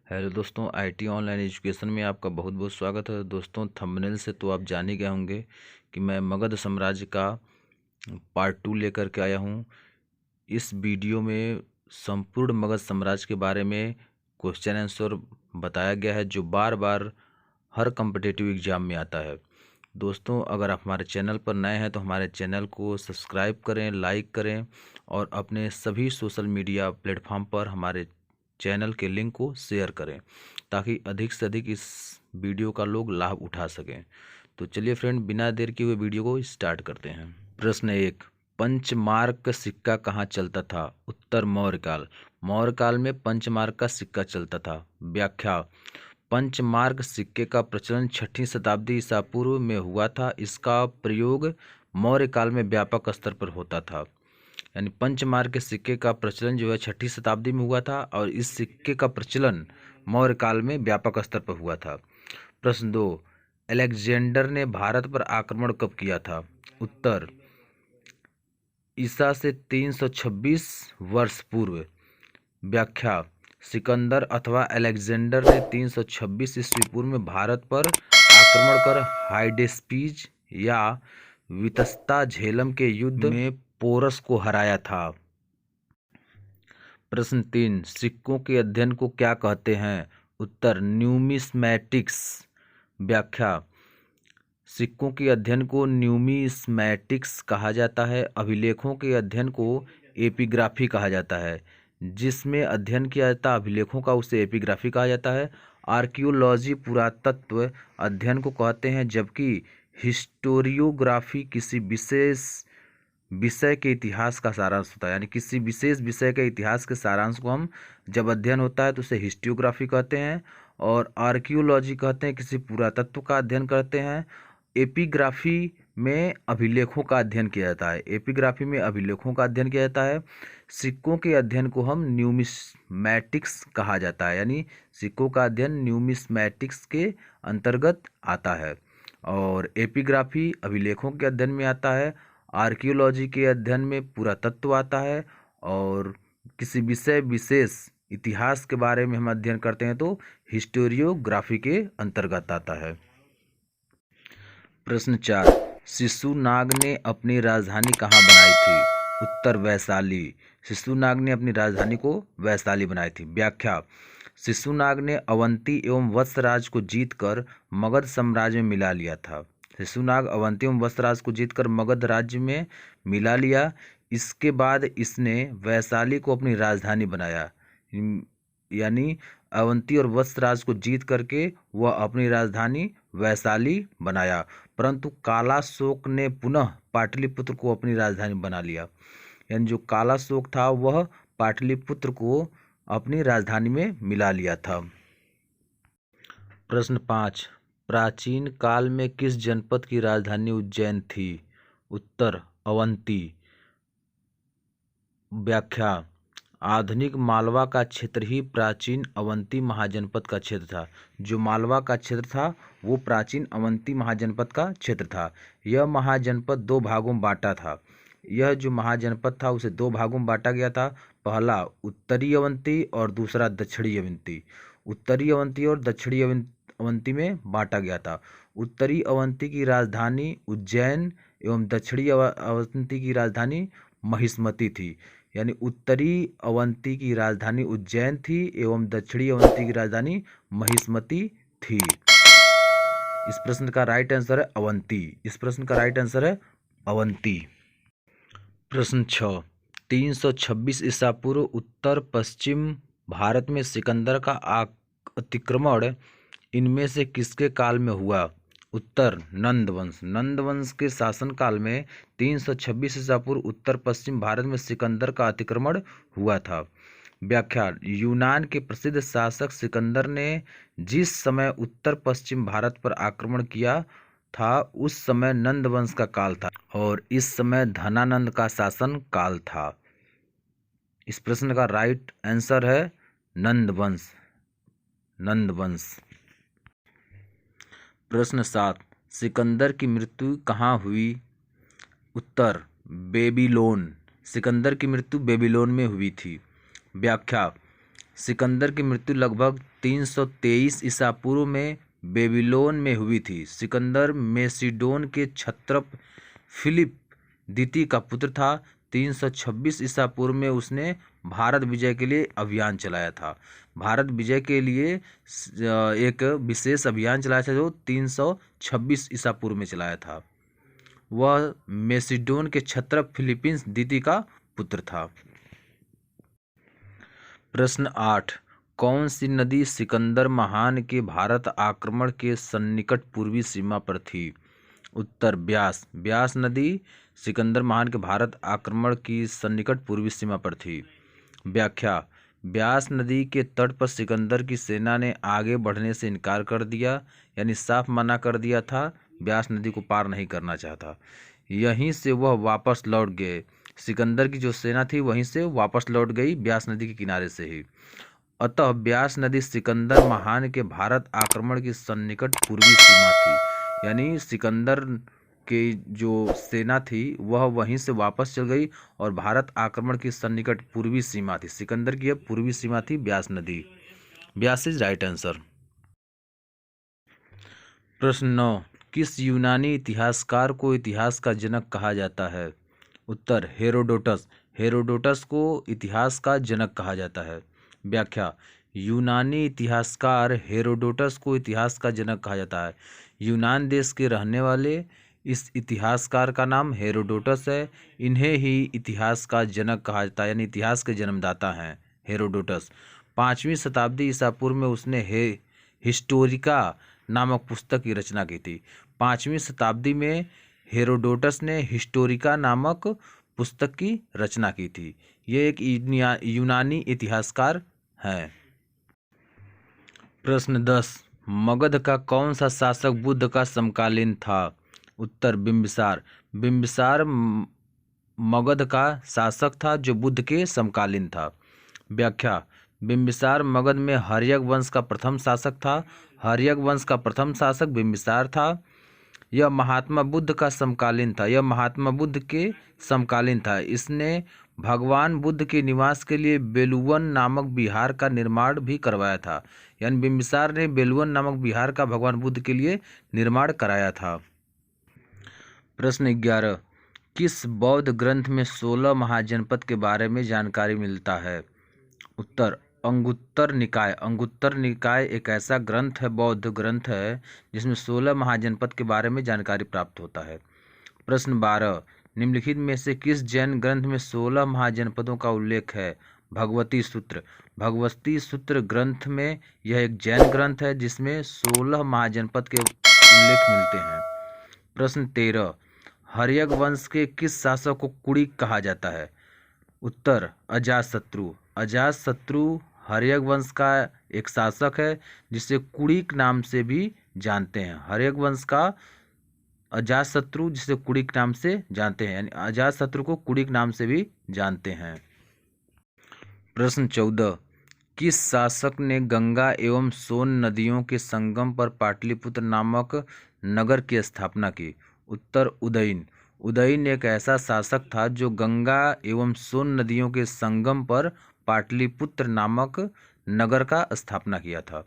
Hello दोस्तों, IT online education में आपका बहुत बहुत स्वागत है। दोस्तों, थंबनेल से तो आप जान ही गए होंगे कि मैं मगध साम्राज्य का पार्ट 2 लेकर के आया हूँ। इस वीडियो में संपूर्ण मगध साम्राज्य के बारे में क्वेश्चन आंसर बताया गया है, जो बार बार हर कम्पिटिटिव एग्ज़ाम में आता है। दोस्तों, अगर आप हमारे चैनल पर नए हैं तो हमारे चैनल को सब्सक्राइब करें, लाइक करें और अपने सभी सोशल मीडिया प्लेटफॉर्म पर हमारे चैनल के लिंक को शेयर करें, ताकि अधिक से अधिक इस वीडियो का लोग लाभ उठा सकें। तो चलिए फ्रेंड, बिना देर किए हुए वीडियो को स्टार्ट करते हैं। प्रश्न 1, पंचमार्क का सिक्का कहाँ चलता था? उत्तर, मौर्यकाल। मौर्यकाल में पंचमार्क का सिक्का चलता था। व्याख्या, पंचमार्क सिक्के का प्रचलन 6वीं शताब्दी ईसा पूर्व में हुआ था। इसका प्रयोग मौर्य काल में व्यापक स्तर पर होता था। यानी पंचमार्क के सिक्के का प्रचलन जो है 6वीं शताब्दी में हुआ था और इस सिक्के का प्रचलन मौर्य काल में व्यापक स्तर पर हुआ था। प्रश्न 2, अलेक्जेंडर ने भारत पर आक्रमण कब किया था? उत्तर, ईसा से 326 वर्ष पूर्व। व्याख्या, सिकंदर अथवा अलेक्जेंडर ने 326 ईस्वी पूर्व में भारत पर आक्रमण कर हाइडेस्पीज या वितस्ता झेलम के युद्ध में पोरस को हराया था। प्रश्न 3, सिक्कों के अध्ययन को क्या कहते हैं? उत्तर, न्यूमिस्मैटिक्स। व्याख्या, सिक्कों के अध्ययन को न्यूमिस्मैटिक्स कहा जाता है। अभिलेखों के अध्ययन को एपिग्राफी कहा जाता है। जिसमें अध्ययन किया जाता है अभिलेखों का, उसे एपिग्राफी कहा जाता है। आर्कियोलॉजी पुरातत्व अध्ययन को कहते हैं, जबकि हिस्टोरियोग्राफी किसी विशेष विषय के इतिहास का सारांश होता है। यानी किसी विशेष विषय के इतिहास के सारांश को हम जब अध्ययन होता है तो उसे हिस्टोरियोग्राफी कहते हैं। और आर्कियोलॉजी कहते हैं किसी पुरातत्व का अध्ययन करते हैं। एपिग्राफी में अभिलेखों का अध्ययन किया जाता है। एपिग्राफी में अभिलेखों का अध्ययन किया जाता है। सिक्कों के अध्ययन को हम न्यूमिस्मैटिक्स कहा जाता है। यानी सिक्कों का अध्ययन न्यूमिस्मैटिक्स के अंतर्गत आता है। और एपिग्राफी अभिलेखों के अध्ययन में आता है। आर्कियोलॉजी के अध्ययन में पुरातत्व आता है। और किसी विषय विशेष इतिहास के बारे में हम अध्ययन करते हैं तो हिस्टोरियोग्राफी के अंतर्गत आता है। प्रश्न 4, शिशुनाग ने अपनी राजधानी कहाँ बनाई थी? उत्तर, वैशाली। शिशुनाग ने अपनी राजधानी को वैशाली बनाई थी। व्याख्या, शिशुनाग ने अवंती एवं वत्सराज को जीतकर मगध साम्राज्य में मिला लिया था। शिशुनाग अवंती एवं वत्सराज को जीतकर मगध राज्य में मिला लिया। इसके बाद इसने वैशाली को अपनी राजधानी बनाया। यानी अवंती और वत्सराज को जीत करके वह अपनी राजधानी वैशाली बनाया। परंतु कालाशोक ने पुनः पाटलिपुत्र को अपनी राजधानी बना लिया। यानी जो कालाशोक था वह पाटलिपुत्र को अपनी राजधानी में मिला लिया था। प्रश्न 5, प्राचीन काल में किस जनपद की राजधानी उज्जैन थी? उत्तर, अवंती। व्याख्या, आधुनिक मालवा का क्षेत्र ही प्राचीन अवंती महाजनपद का क्षेत्र था। जो मालवा का क्षेत्र था वो प्राचीन अवंती महाजनपद का क्षेत्र था। यह महाजनपद 2 भागों में बांटा था। यह जो महाजनपद था उसे 2 भागों में बांटा गया था। पहला उत्तरी अवंती और दूसरा दक्षिणी अवंती। उत्तरी अवंती और दक्षिणी अवंती में बांटा गया था। उत्तरी अवंती की राजधानी उज्जैन एवं दक्षिणी अवंती की राजधानी महिष्मती थी। यानी उत्तरी अवंती की राजधानी उज्जैन थी एवं दक्षिणी अवंती की राजधानी महिष्मती थी। इस प्रश्न का राइट आंसर है अवंती। इस प्रश्न का राइट आंसर है अवंती। प्रश्न 6, 326 ईसा पूर्व उत्तर पश्चिम भारत में सिकंदर का अतिक्रमण इनमें से किसके काल में हुआ? उत्तर, नंदवंश। नंदवंश के शासनकाल में 326 ईसा पूर्व उत्तर पश्चिम भारत में सिकंदर का अतिक्रमण हुआ था। व्याख्या, यूनान के प्रसिद्ध शासक सिकंदर ने जिस समय उत्तर पश्चिम भारत पर आक्रमण किया था उस समय नंदवंश का काल था और इस समय धनानंद का शासन काल था। इस प्रश्न का राइट आंसर है नंदवंश। नंदवंश। प्रश्न 7, सिकंदर की मृत्यु कहाँ हुई? उत्तर, बेबीलोन। सिकंदर की मृत्यु बेबीलोन में हुई थी। व्याख्या, सिकंदर की मृत्यु लगभग 323 ईसा पूर्व में बेबीलोन में हुई थी। सिकंदर मेसिडोन के क्षत्रप फिलिप द्वितीय का पुत्र था। 326 ईसा पूर्व में उसने भारत विजय के लिए अभियान चलाया था। भारत विजय के लिए एक विशेष अभियान चलाया था जो 326 ईसा पूर्व में चलाया था। वह मेसिडोन के क्षत्रप फिलिपिन्स द्वितीय का पुत्र था। प्रश्न 8, कौन सी नदी सिकंदर महान के भारत आक्रमण के सन्निकट पूर्वी सीमा पर थी? उत्तर ब्यास। ब्यास नदी सिकंदर महान के भारत आक्रमण की सन्निकट पूर्वी सीमा पर थी। व्याख्या, ब्यास नदी के तट पर सिकंदर की सेना ने आगे बढ़ने से इनकार कर दिया, यानी साफ मना कर दिया था, ब्यास नदी को पार नहीं करना चाहता। यहीं से वह वापस लौट गए। सिकंदर की जो सेना थी वहीं से वापस लौट गई, ब्यास नदी के किनारे से ही। अतः ब्यास नदी सिकंदर महान के भारत आक्रमण की सन्निकट पूर्वी सीमा थी, यानी सिकंदर की जो सेना थी वह वहीं से वापस चल गई और भारत आक्रमण की सन्निकट पूर्वी सीमा थी। सिकंदर की पूर्वी सीमा थी ब्यास नदी। Beas is right answer. प्रश्न 9, किस यूनानी इतिहासकार को इतिहास का जनक कहा जाता है? उत्तर हेरोडोटस। हेरोडोटस को इतिहास का जनक कहा जाता है। व्याख्या, यूनानी इतिहासकार हेरोडोटस को इतिहास का जनक कहा जाता है। यूनान देश के रहने वाले इस इतिहासकार का नाम हेरोडोटस है। इन्हें ही इतिहास का जनक कहा जाता है, यानी इतिहास के जन्मदाता हैं हेरोडोटस। 5वीं शताब्दी ईसा पूर्व में उसने हिस्टोरिका नामक पुस्तक की रचना की थी। 5वीं शताब्दी में हेरोडोटस ने हिस्टोरिका नामक पुस्तक की रचना की थी। ये एक यूनानी इतिहासकार हैं। प्रश्न 10, मगध का कौन सा शासक बुद्ध का समकालीन था? उत्तर बिंबिसार। बिंबिसार मगध का शासक था जो बुद्ध के समकालीन था। व्याख्या, बिंबिसार मगध में हर्यक वंश का प्रथम शासक था। हर्यक वंश का प्रथम शासक बिंबिसार था। यह महात्मा बुद्ध का समकालीन था। यह महात्मा बुद्ध के समकालीन था। इसने भगवान बुद्ध के निवास के लिए बेलुवन नामक विहार का निर्माण भी करवाया था, यानी बिंबिसार ने बेलुवन नामक विहार का भगवान बुद्ध के लिए निर्माण कराया था। प्रश्न 11, किस बौद्ध ग्रंथ में 16 महाजनपद के बारे में जानकारी मिलता है? उत्तर अंगुत्तर निकाय। अंगुत्तर निकाय एक ऐसा ग्रंथ है, बौद्ध ग्रंथ है, जिसमें 16 महाजनपद के बारे में जानकारी प्राप्त होता है। प्रश्न 12, निम्नलिखित में से किस जैन ग्रंथ में 16 महाजनपदों का उल्लेख है? भगवती सूत्र। भगवती सूत्र ग्रंथ में यह एक जैन ग्रंथ है जिसमें 16 महाजनपद के उल्लेख मिलते हैं। प्रश्न 13, हर्यक वंश के किस शासक को कुड़िक कहा जाता है? उत्तर अजातशत्रु। अजातशत्रु हर्यक वंश का एक शासक है जिसे कुड़िक नाम से भी जानते हैं। हर्यक वंश का अजातशत्रु जिसे कुड़िक नाम से जानते हैं, यानी अजातशत्रु को कुड़िक नाम से भी जानते हैं। प्रश्न 14, किस शासक ने गंगा एवं सोन नदियों के संगम पर पाटलिपुत्र नामक नगर की स्थापना की? उत्तर उदयन। उदयन एक ऐसा शासक था जो गंगा एवं सोन नदियों के संगम पर पाटलिपुत्र नामक नगर का स्थापना किया था।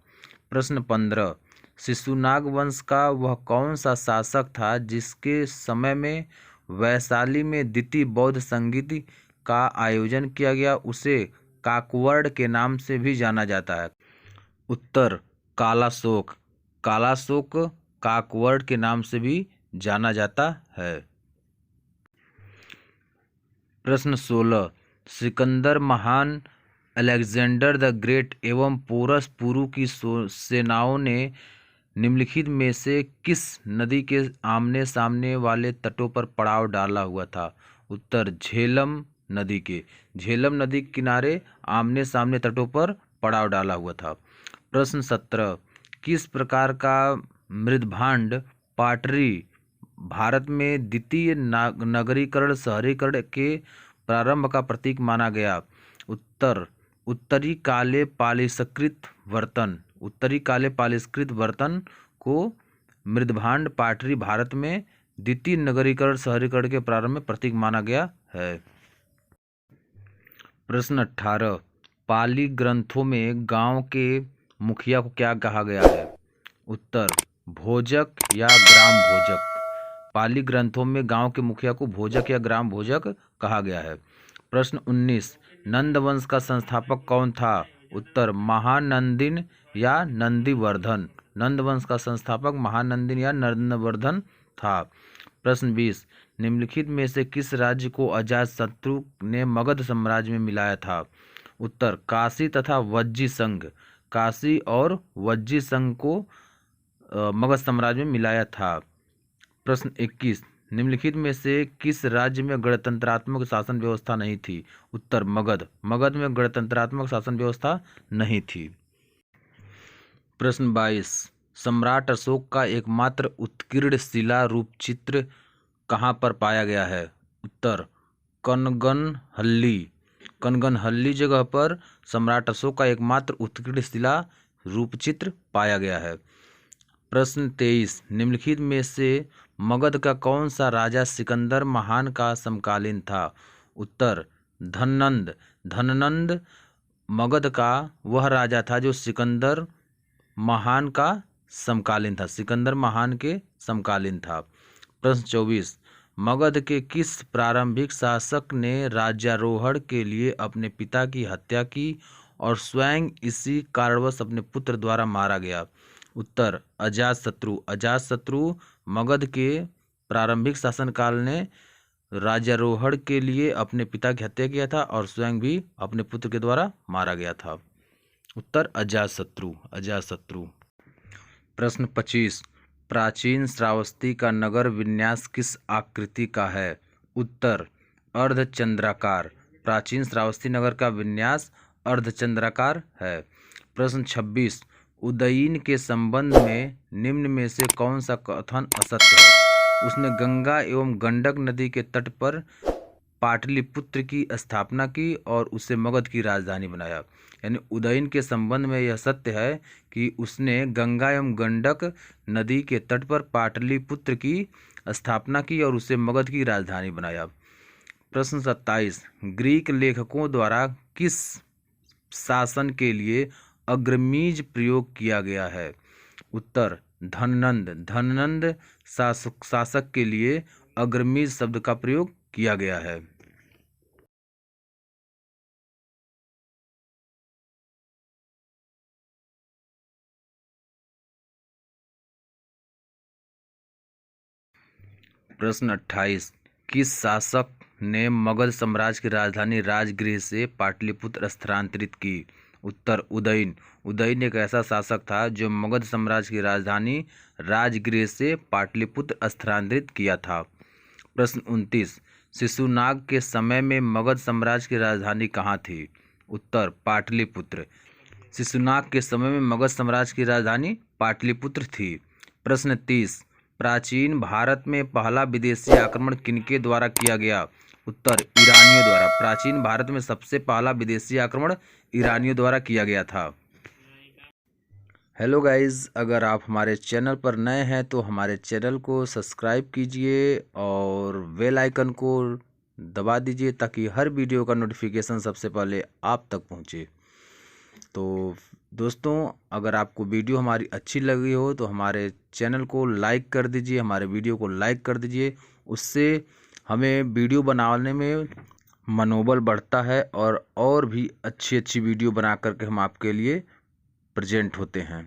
प्रश्न 15, शिशुनाग वंश का वह कौन सा शासक था जिसके समय में वैशाली में द्वितीय बौद्ध संगीत का आयोजन किया गया? उसे काकवड़ के नाम से भी जाना जाता है। उत्तर कालाशोक। कालाशोक काकवड़ के नाम से भी जाना जाता है। प्रश्न 16, सिकंदर महान, अलेक्जेंडर द ग्रेट एवं पोरस पुरु की सेनाओं ने निम्नलिखित में से किस नदी के आमने सामने वाले तटों पर पड़ाव डाला हुआ था? उत्तर झेलम नदी के। झेलम नदी के किनारे आमने सामने तटों पर पड़ाव डाला हुआ था। प्रश्न 17, किस प्रकार का मृदभांड पाटरी भारत में द्वितीय नगरीकरण शहरीकरण के प्रारंभ का प्रतीक माना गया? उत्तर उत्तरी काले पालिशकृत बर्तन। उत्तरी काले पालिशकृत बर्तन को मृदभांड पाटरी भारत में द्वितीय नगरीकरण शहरीकरण के प्रारंभ में प्रतीक माना गया है। प्रश्न 18, पाली ग्रंथों में गांव के मुखिया को क्या कहा गया है? उत्तर भोजक या ग्राम भोजक। पाली ग्रंथों में गांव के मुखिया को भोजक या ग्राम भोजक कहा गया है। प्रश्न 19, नंद वंश का संस्थापक कौन था? उत्तर महानंदिन या नंदीवर्धन। नंद वंश का संस्थापक महानंदिन या नंदवर्धन था। प्रश्न 20, निम्नलिखित में से किस राज्य को अजातशत्रु ने मगध साम्राज्य में मिलाया था? उत्तर काशी तथा वज्जी संघ। काशी और वज्जी संघ को मगध साम्राज्य में मिलाया था। प्रश्न 21, निम्नलिखित में से किस राज्य में गणतंत्रात्मक शासन व्यवस्था नहीं थी? उत्तर मगध। मगध में गणतंत्रात्मक शासन व्यवस्था नहीं थी। प्रश्न 22, सम्राट अशोक का एकमात्र उत्कीर्ण शिला रूप चित्र कहाँ पर पाया गया है? उत्तर कनगनहल्ली। कनगनहल्ली जगह पर सम्राट अशोक का एकमात्र उत्कीर्ण शिला रूपचित्र पाया गया है। प्रश्न 23, निम्नलिखित में से मगध का कौन सा राजा सिकंदर महान का समकालीन था? उत्तर धननंद। धननंद मगध का वह राजा था जो सिकंदर महान का समकालीन था। सिकंदर महान के समकालीन था। प्रश्न 24, मगध के किस प्रारंभिक शासक ने राज्यारोहण के लिए अपने पिता की हत्या की और स्वयं इसी कारणवश अपने पुत्र द्वारा मारा गया? उत्तर अजातशत्रु। अजातशत्रु मगध के प्रारंभिक शासनकाल ने राज्यारोहण के लिए अपने पिता की हत्या किया था और स्वयं भी अपने पुत्र के द्वारा मारा गया था। उत्तर अजातशत्रु। अजातशत्रु। प्रश्न 25, प्राचीन श्रावस्ती का नगर विन्यास किस आकृति का है? उत्तर अर्धचंद्राकार। प्राचीन श्रावस्ती नगर का विन्यास अर्धचंद्राकार है। प्रश्न 26, उदयीन के संबंध में निम्न में से कौन सा कथन असत्य है? उसने गंगा एवं गंडक नदी के तट पर पाटलिपुत्र की स्थापना की और उसे मगध की राजधानी बनाया। यानी उदयीन के संबंध में यह सत्य है कि उसने गंगा एवं गंडक नदी के तट पर पाटलिपुत्र की स्थापना की और उसे मगध की राजधानी बनाया। प्रश्न 27, ग्रीक लेखकों द्वारा किस शासन के लिए अग्रमीज प्रयोग किया गया है? उत्तर धननंद। धननंद शासक के लिए अग्रमीज शब्द का प्रयोग किया गया है। प्रश्न 28, किस शासक ने मगध साम्राज्य की राजधानी राजगृह से पाटलिपुत्र स्थानांतरित की? उत्तर उदयन। उदयन एक ऐसा शासक था जो मगध साम्राज्य की राजधानी राजगृह से पाटलिपुत्र स्थानांतरित किया था। प्रश्न 29, शिशुनाग के समय में मगध साम्राज्य की राजधानी कहाँ थी? उत्तर पाटलिपुत्र। शिशुनाग के समय में मगध साम्राज्य की राजधानी पाटलिपुत्र थी। प्रश्न 30, प्राचीन भारत में पहला विदेशी आक्रमण किनके द्वारा किया गया? उत्तर ईरानियों द्वारा। प्राचीन भारत में सबसे पहला विदेशी आक्रमण ईरानियों द्वारा किया गया था। हेलो गाइस, अगर आप हमारे चैनल पर नए हैं तो हमारे चैनल को सब्सक्राइब कीजिए और बेल आइकन को दबा दीजिए ताकि हर वीडियो का नोटिफिकेशन सबसे पहले आप तक पहुंचे। तो दोस्तों, अगर आपको वीडियो हमारी अच्छी लगी हो तो हमारे चैनल को लाइक कर दीजिए, हमारे वीडियो को लाइक कर दीजिए। उससे हमें वीडियो बनाने में मनोबल बढ़ता है और भी अच्छी वीडियो बना करके हम आपके लिए प्रेजेंट होते हैं।